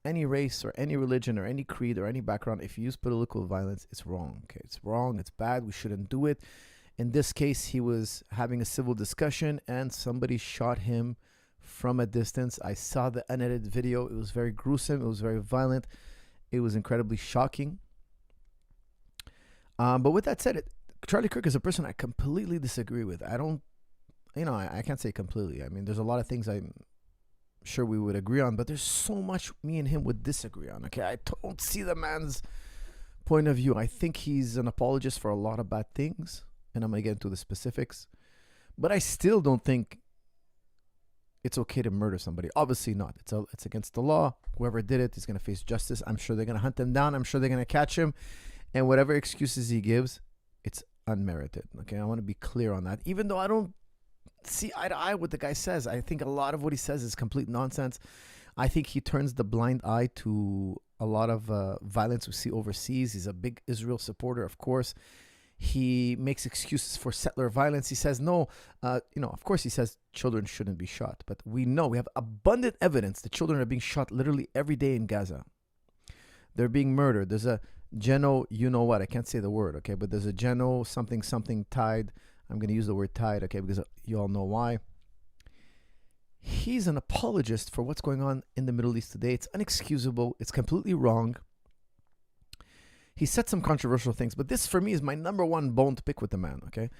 any race or any religion or any creed or any background, if you use political violence, it's wrong. Okay, it's wrong. It's bad. We shouldn't do it. In this case, he was having a civil discussion and somebody shot him from a distance. I saw the unedited video. It was very gruesome. It was very violent. It was incredibly shocking. But with that said, Charlie Kirk is a person I completely disagree with. I don't, I can't say completely. I mean, there's a lot of things I'm sure we would agree on, but there's so much me and him would disagree on. Okay, I don't see the man's point of view. I think he's an apologist for a lot of bad things, and I'm gonna get into the specifics. But I still don't think it's okay to murder somebody. Obviously not. It's against the law. Whoever did it is gonna face justice. I'm sure they're gonna hunt him down. I'm sure they're gonna catch him, and whatever excuses he gives, it's unmerited. Okay, I want to be clear on that. Even though I don't see eye to eye what the guy says, I think a lot of what he says is complete nonsense. I think he turns the blind eye to a lot of violence we see overseas. He's a big Israel supporter, of course. He makes excuses for settler violence. He says no, of course he says children shouldn't be shot, but we have abundant evidence that children are being shot literally every day in Gaza. They're being murdered. There's a Geno, I can't say the word, okay, but there's a Geno something tied. I'm going to use the word tied, okay, because you all know why. He's an apologist for what's going on in the Middle East today. It's unexcusable. It's completely wrong. He said some controversial things, but this for me is my number one bone to pick with the man, okay?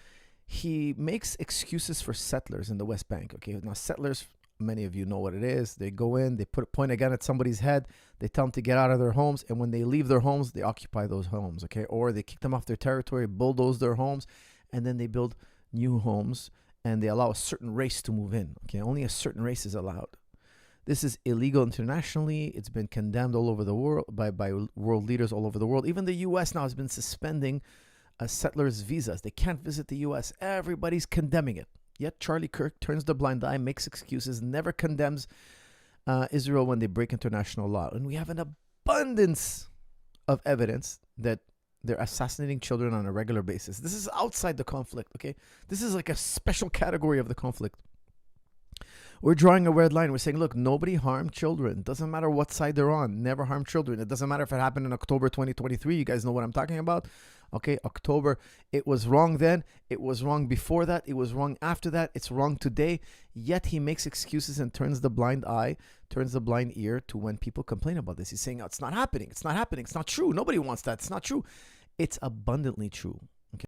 He makes excuses for settlers in the West Bank, okay? Now, settlers, many of you know what it is. They go in, they point a gun at somebody's head, they tell them to get out of their homes, and when they leave their homes, they occupy those homes, okay? Or they kick them off their territory, bulldoze their homes, and then they build new homes, and they allow a certain race to move in, okay? Only a certain race is allowed. This is illegal internationally. It's been condemned all over the world by world leaders all over the world. Even the U.S. now has been suspending settlers' visas. They can't visit the U.S. Everybody's condemning it. Yet Charlie Kirk turns the blind eye, makes excuses, never condemns Israel when they break international law. And we have an abundance of evidence that they're assassinating children on a regular basis. This is outside the conflict, okay? This is like a special category of the conflict. We're drawing a red line. We're saying, look, nobody harmed children. Doesn't matter what side they're on. Never harm children. It doesn't matter if it happened in October 2023. You guys know what I'm talking about. Okay, October. It was wrong then. It was wrong before that. It was wrong after that. It's wrong today. Yet he makes excuses and turns the blind eye, turns the blind ear to when people complain about this. He's saying, oh, it's not happening. It's not happening. It's not true. Nobody wants that. It's not true. It's abundantly true.